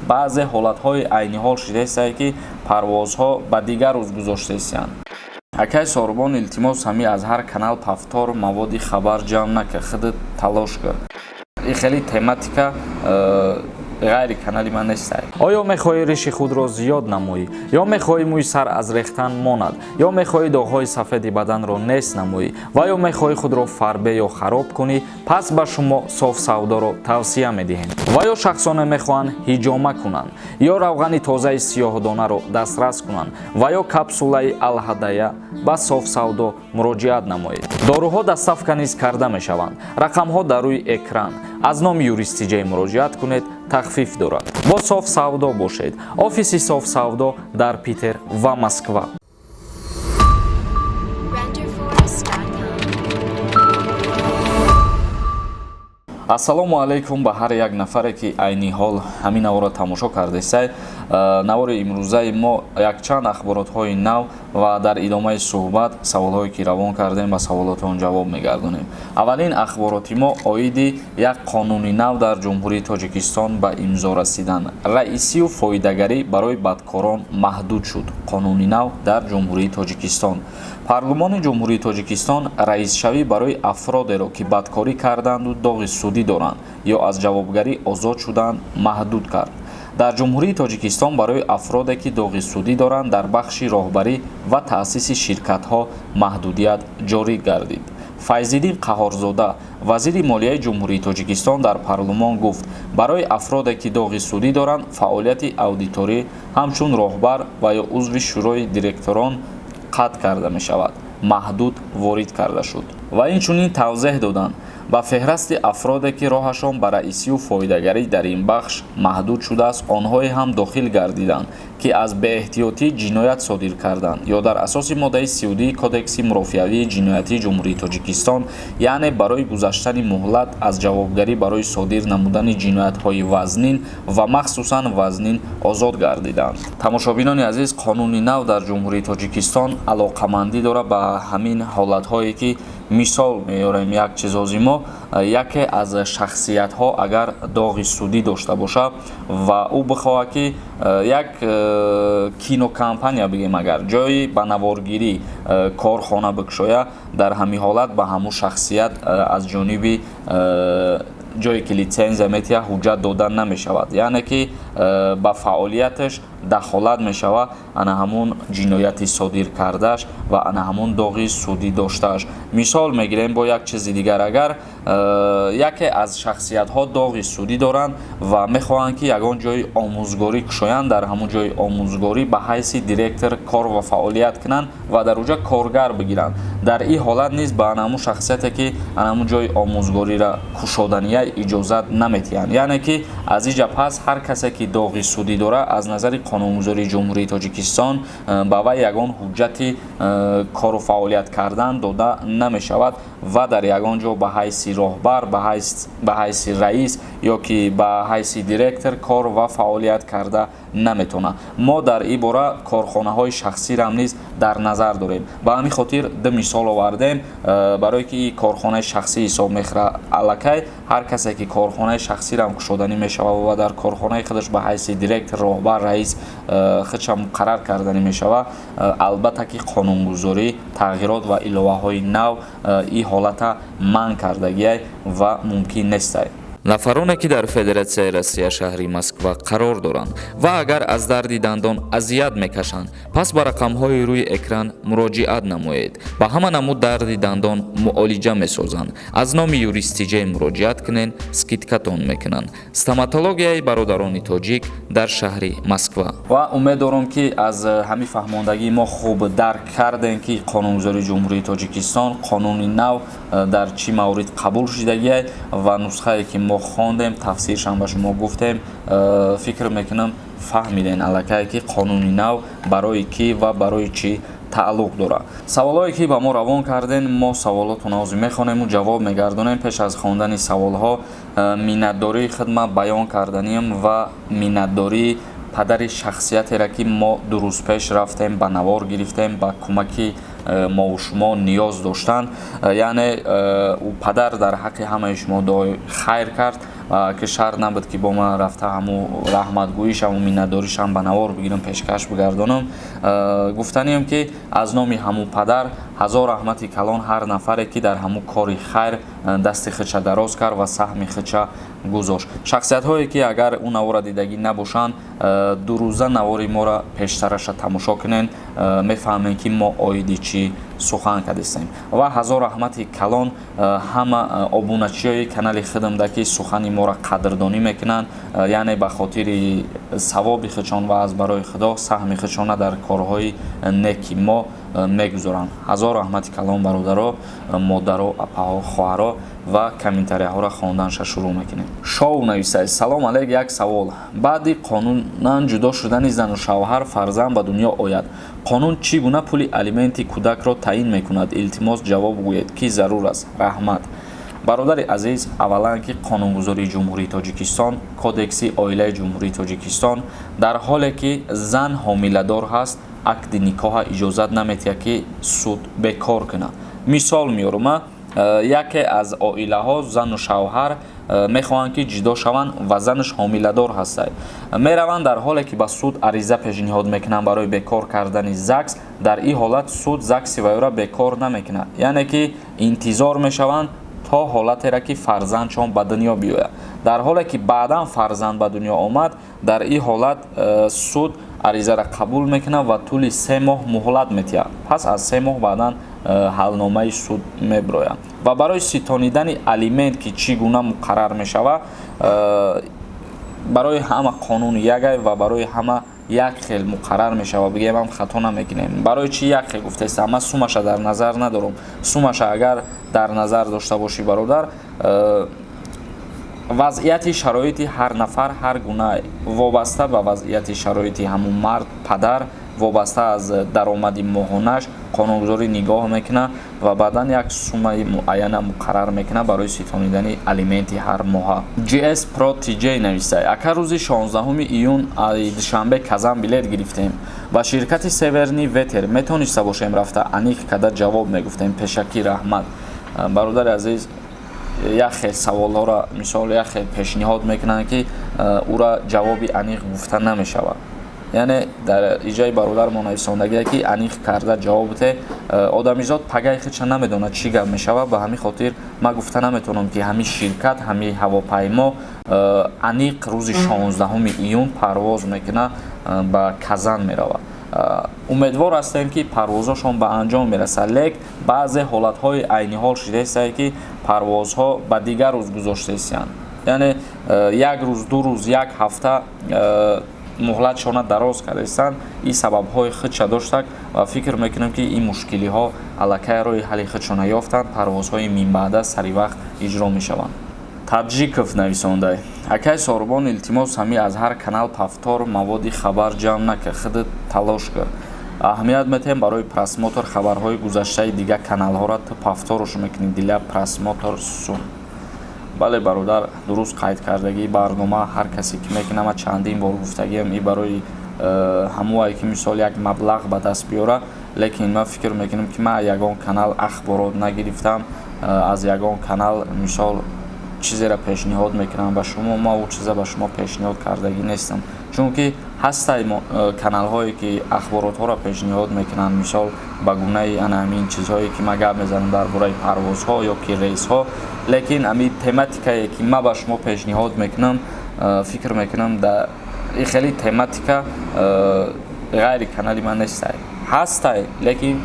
баъзе ҳолатҳои айни ҳол шидаистае ки парвозҳо ба дигар рӯз гузошта истанд. Акай сорбон илтимос ҳами аз ҳар канал пафтор маводи хабар ҷамъ нака худат талош кар. И хеле тематика غیر کانالی من نیست. آیا میخواهی ریش خود را زیاد نمایی یا میخواهی موی سر از ریختن ماند یا میخواهی داغ‌های سفید بدن را نیست نمایی و یا میخواهی خود را فربه یا خراب کنی پس به شما صاف سودا را توصیه میدهیم. و یا شخصان میخواهند حجامه کنند یا روغن تازه سیاه‌دانه را دسترس کنند و یا کپسوله الهدایه به صاف سودا مراجعت نمایید. داروها دستافک نیز کرده میشوند. رقم‌ها در روی اکران. از نام یوریستی جی مراجعت کنید. تخفیف دارد. با صاف سودا باشید. آفیس صاف سودا در پیتر و مسکو. ассалому алайкум ба ҳар як нафаре ки айни ҳол ҳамин навора тамошо кардесай. навори имрӯзаи мо якчанд ахборотҳои нав ва дар идомаи суҳбат саволҳое ки равон кардем ба саволотон ҷавоб мегардонем. аввалин ахбороти мо оиди як қонуни нав дар ҷумҳурии Тоҷикистон ба имзо расидан. раисию фоидагарӣ барои бадкорон маҳдуд шуд. қонуни нав дар ҷумҳурии Тоҷикистон. парлумони ҷумҳурии Тоҷикистон раисшавӣ барои афродеро ки бадкорӣ карданду доғи судӣ доранд ё аз ҷавобгарӣ озод шуданд маҳдуд кард. дар ҷумҳурии Тоҷикистон барои афроде ки доғи судӣ доранд дар бахши роҳбарӣ ва таъсиси ширкатҳо маҳдудият ҷорӣ гардид. Файзиддин Қаҳорзода, вазири молияи ҷумҳурии Тоҷикистон дар парлумон гуфт, барои афроде ки доғи судӣ доранд фаъолияти аудиторӣ ҳамчун роҳбар ва ё узви шӯрои директорон қатъ карда мешавад, маҳдуд ворид карда шуд. ва инчунин тавзеҳ доданд, ба феҳрасти афроде ки роҳашон ба раисию фоидагарӣ дар ин бахш маҳдуд шудааст, онҳое ҳам дохил гардиданд ки аз беэҳтиётӣ ҷиноят содир карданд ё дар асоси моддаи 32 кодекси мурофиавии ҷиноятии ҷумҳурии Тоҷикистон, яъне барои гузаштани муҳлат аз ҷавобгарӣ барои содир намудани ҷиноятҳои вазнин ва махсусан вазнин озод гардиданд. тамошобинони азиз, қонуни нав дар ҷумҳурии Тоҷикистон алоқамандӣ дорад ба ҳамин ҳолатҳое ки мисол меёрем. як чизози мо яке аз шахсиятҳо агар доғи судӣ дошта бошад ва ӯ бихоҳад ки як кинокомпания бигем агар ҷои ба наворгирӣ корхона бикушоя, дар ҳамин ҳолат ба ҳамун шахсият аз ҷониби ҷое ки литсензия метиҳад ҳуҷҷат дода намешавад, яъне ки ба фаъолияташ дахолат мешавад ана ҳамун ҷинояти содир кардааш ва ана ҳамун доғи судӣ доштааш. мисол мегирем бо як чизи дигар, агар яке аз шахсиятҳо доғи судӣ доранд ва мехоҳанд ки ягон ҷои омӯзгорӣ кушоянд, дар ҳамун ҷои омӯзгорӣ ба ҳайси директор кор ва фаъолият кунанд ва дар уҷа коргар бигиранд, дар ин ҳолат низ ба ана ҳамун шахсияте ки ана ҳамун ҷои омӯзгориро кушоданиya иҷозат наметиҳанд. яъне ки аз ин ҷабҳа пас ҳар касе ки доғи судӣ дорад аз назари қонунгузории ҷумҳурии Тоҷикистон ба вай ягон ҳуҷҷати кору фаъолият кардан дода намешавад ва дар ягон ҷо ба ҳайси роҳбар, ба ҳайси раис ё ки ба ҳайси директор кор ва фаъолият карда наметавонад. мо дар ин бора корхонаҳои шахсиро низ дар назар дорем. ба ҳамин хотир ду мисол овардем барое ки корхонаи шахсӣ ҳисоб мехӯрад. аллакай ҳар касе ки корхонаи шахсиро кушоданӣ мешавад ва дар корхонаи худаш ба ҳайси директор, роҳбар, раис худша муқаррар карданӣ мешавад, албатта ки қонунгузорӣ тағйирот ва иловаҳои нав ин ҳолата манъ кардагиай ва мумкин нестай. нафароне ки дар Федератсияи Россия шаҳри Москва қарор доранд ва агар аз дарди дандон азият мекашанд, пас ба рақамҳои рӯи экран муроҷиат намоед. ба ҳама намуд дарди дандон муолиҷа месозанд. аз номи юристиҷаи муроҷиат кунен, скидкатон мекунанд. стоматологияи бародарони тоҷик дар шаҳри Москва. ва умед дорам ки аз ҳамин фаҳмондагии мо хуб дарк кардем ки қонунгузории ҷумҳурии Тоҷикистон қонуни нав дар чӣ маврид қабул шудагиай ва нусхае ки мо хондем, тафсиршан ба шумо гуфтем, фикр мекунам фаҳмиден аллакай ки қонуни нав барои кӣ ва барои чӣ тааллуқ дорад. саволҳое ки ба мо равон карден, мо саволоту навози мехонем ва ҷавоб мегардонем. пеш аз хондани саволҳо миннатдории хидмат баён карданем ва миннатдории падари шахсиятеро ки мо ду рӯз пеш рафтем ба навор гирифтем, ба кӯмаки мо шумо ниёз доштанд, яъне падар дар ҳаққи ҳамаи шумо дуои хайр кард ки шарт набуд ки бо ман рафта ҳаму раҳматгӯишаму миннатдоришам ба навор бигирам, пешкаш бигардонам. Гуфтанием ки аз номи ҳаму падар ҳазор раҳмати калон ҳар нафаре ки дар ҳаму кори хайр дасти худша дароз кард ва саҳми худша гузошт. Шахсиятҳое ки агар ӯ навора дидагӣ набошанд, дурӯза навори моро пештараша тамошо кунен, мефаҳмем ки мо оиди чӣ сухан кардистем. Ва ҳазор раҳмати калон ҳама обуначиҳои канали хидмда ки сухани моро қадрдонӣ мекунанд, яъне ба хотири савоби худшон ва аз барои худо саҳми худшона дар корҳои неки мо мегузоранд. ҳазор раҳмати калон бародаро, модаро, апаҳо, хоҳаро ва комментарияҳоро хонданша шурӯъ мекунем. Шоу нависад: салом алейк, як савол. баъди қонунан ҷудо шудани зану шавҳар фарзанд ба дунё ояд, қонун чӣ гуна пули алименти кӯдакро таъин мекунад? Илтимос ҷавоб гӯед ки зарур аст. Раҳмат. бародари азиз, аввалан ки қонунгузории ҷумҳурии Тоҷикистон, кодекси оилаи ҷумҳурии Тоҷикистон дар ҳоле ки зан ҳомиладор ҳаст, акди никоҳа иҷозат наметиҳад ки суд бекор кунад. Мисол меорам, яке аз оилаҳо зану шавҳар мехоҳанд ки ҷудо шаванд ва занаш ҳомиладор ҳастад. Мераванд дар ҳоле ки ба суд ариза пешниҳод мекунанд барои бекор кардани ЗАГС. Дар ин ҳолат суд ЗАГСи вайро бекор намекунад, яъне ки интизор мешаванд то ҳолатера ки фарзандшон ба дунё биёяд. Дар ҳоле ки баъдан фарзанд ба дунё омад, дар ин ҳолат суд аризаро қабул мекунад ва тӯли 3 моҳ муҳлат метиҳад. Пас аз 3 моҳ баъдан ҳалномаи суд мебирояд. Ва барои ситонидани алимент ки чӣ гуна муқаррар мешавад, барои ҳама қонун якай ва барои ҳама як хел муқаррар мешавад. Бигем ҳам хато намекунем. барои чӣ як хел гуфтаст? Ман сумаша дар назар надорам. Сумаша агар дар назар дошта бошӣ бародар, вазъияти шароити ҳар нафар ҳар гуна вобаста ба вазъияти шароити ҳамун мард, падар, вобаста аз даромади моҳонаш қонунгузорӣ нигоҳ мекунад ва баъдан як суммаи муайяна муқаррар мекунад барои ситонидани алименти ҳар моҳа. GS Pro TJ нависад: ака рӯзи 16 июн душанбе Казан билет гирифтем. ба ширкати Северни Ветер метавониста бошем рафта аниқ када ҷавоб мегуфтем. Пешакӣ, раҳмат. бародари азиз, як хел саволҳоро мисол як хел пешниҳод мекунанд ки ӯра ҷавоби аниқ гуфта намешавад. яъне дар иҷои бародар мо нависондагие ки аниқ карда ҷавоб те, одамизод пагаи худша намедонад чӣ гап мешавад. ба ҳамин хотир ман гуфта наметавонам ки ҳамин ширкат, ҳамин ҳавопаймо аниқ рӯзи 16 июн парвоз мекунад, ба Казан меравад. умедвор ҳастем ки парвозҳошон ба анҷом мерасад, лек баъзе ҳолатҳои айниҳол шудааст ки парвозҳо ба дигар рӯз гузоштаистанд. яъне як рӯз, ду рӯз, як ҳафта муҳлатшона дароз кардаистанд. ин сабабҳои худша доштак ва фикр мекунам ки ин мушкилиҳо аллакай роҳи ҳалли худшона ёфтанд. парвозҳои минбаъда саривақт иҷро мешаванд. Таджиков нависондай: акай Сорбон, илтимос ҳами аз ҳар канал пафтор маводи хабар ҷамъ накар, худат талош кар. аҳамият метем барои просмотр хабарҳои гузаштаи дигар каналҳоро ту пафторш мекунӣ диля просмотр сум. бале бародар, дуруст қайд кардагии барнома ҳар касе ки мекунам, чандин бор гуфтагиам ин барои ҳамое ки мисол як маблағ ба даст биёра, лекин ман фикр мекунам ки ман ягон канал ахборот нагирифтам, аз ягон канал мисол чизеро пешниҳод мекунам ба шумо, ман ӯ чиза ба шумо пешниҳод кардагӣ нестам. чунки ҳастай каналҳое ки ахборотҳоро пешниҳод мекунанд, мисол ба гунаи ҳамин чизҳое ки ман гап мезанам дар бораи парвозҳо ё ки рейсҳо, лекин ҳамин тематикае ки ман ба шумо пешниҳод мекунам, фикр мекунам ин хеле тематика ғайри канали ман нестай. ҳастай, лекин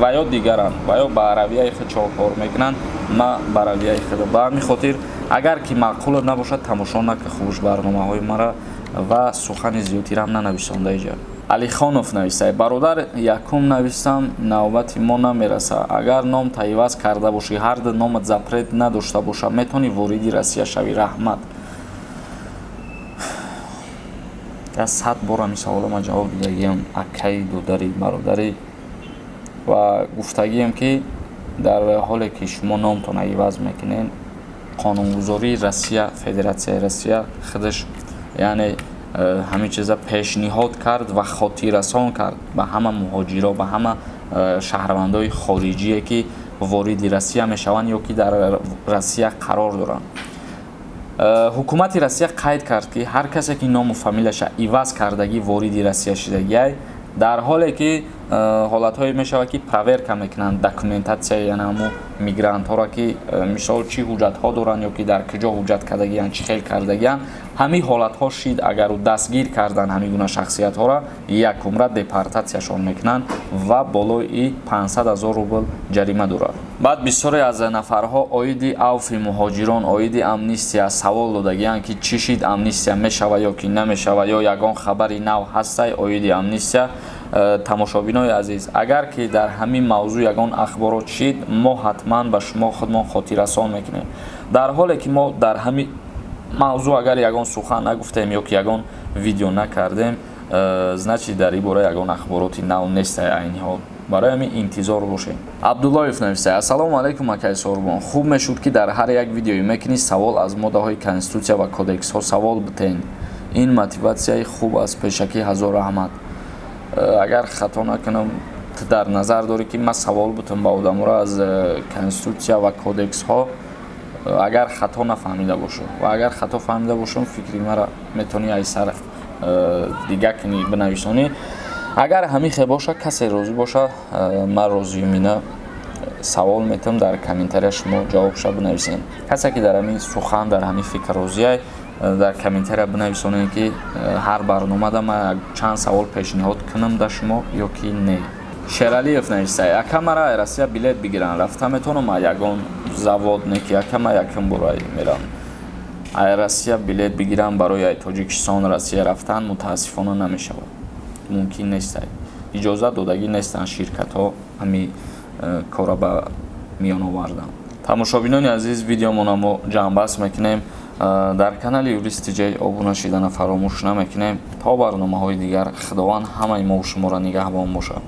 ва ё дигаранд, ва ё ба равияи худшон кор мекунанд, ман ба равияи худам. ба ҳамин хотир агар ки маъқул набошад, тамошо накун хубуш барномаҳои мара ва сухани зиёдтирам нанависонда иҷа. Алихонов нависад: бародар, якум нависам, навбати мо намерасад. агар ном таиваз карда бошӣ, ҳар ду номат запрет надошта бошад, метавонӣ вориди Россия шавӣ. Раҳмат. я 100 бор ҳамин саволама ҷавоб додагиам, акаи додари бародари, ва гуфтагиам ки дар ҳоле ки шумо номтон айваз мекунед, қонунгузории Россия, Федератсияи Россия худаш яъне ҳамин чиза пешниҳод кард ва хотиррасон кард ба ҳама муҳоҷиро, ба ҳама шаҳрвандои хориҷие ки вориди Россия мешаванд ё ки дар Россия қарор доранд. ҳукумати Россия қайд кард ки ҳар касе ки ному фамилияша иваз кардагӣ вориди Россия шудагиай дар ҳоле ки ҳолатҳое мешавад ки проверка мекунанд документатсияи янаму мигрантҳоро ки мисол чӣ ҳуҷҷатҳо доранд ё ки дар куҷо ҳуҷҷат кардагиянд чӣ хел кардагиянд ҳамин ҳолатҳо шид агару дастгир кардан ҳамин гуна шахсиятҳоро як умра депортатсияшон мекунанд ва болои 500 000 рубл ҷарима дорад. баъд бисёре аз нафарҳо оиди авфи муҳоҷирон оиди амнистия савол додагиянд ки чӣ шид амнистия мешавад ё ки намешавад ё ягон хабари нав ҳастай оиди амнистия. тамошобинои азиз, агар ки дар ҳамин мавзӯъ ягон ахборот шид мо ҳатман ба шумо худмон хотиррасон мекунем. дар ҳоле ки мо дар ҳамин мавзӯъ агар ягон сухан нагуфтем ё ки ягон видео накардем значит дар ин бора ягон ахбороти нав нестай айни ҳол. барои ҳамин интизор бошем. абдуллоев нависад: ассалому алайкум акай Сорбон, хуб мешуд ки дар ҳар як видеои мекунӣ савол аз моддаҳои конститутсия ва кодексҳо савол битен. ин мотиватсияи хуб аст. пешакӣ ҳазор раҳмат. агар хато накунам ту дар назар дорӣ ки ман савол бутам ба одаморо аз конститутсия ва кодексҳо, агар хато нафаҳмида бошам ва агар хато фаҳмида бошам фикри мара метавонӣ айсар дига кунӣ бинависонӣ. агар ҳамихе боша касе розӣ боша ман розиюм ина савол метам дар комментария шумо ҷавобша бинависем. касе ки дар ҳамин сухан дар ҳамин фикр розияй дар комментария бинависонем ки ҳар барномада ман чанд савол пешниҳод кунам да шумо ё ки не. Шералиев нависад: акамара Россия билет бигиранд, рафта метавонам ягон завод не ки акама якум бора мерам Россия билет бигиранд барои Тоҷикистон Россия рафтан мутаассифона намешавад. мумкин нест. иҷозат додагӣ нестанд ширкатҳо ҳамин кора ба миён овардан. тамошобинони азиз, видеомона мо ҷамъбаст мекунем. дар канали Юристи Ҷей обуна шидана фаромӯш намекунем. то барномаҳои дигар худованд ҳамаи мо шуморо нигаҳбон бошад.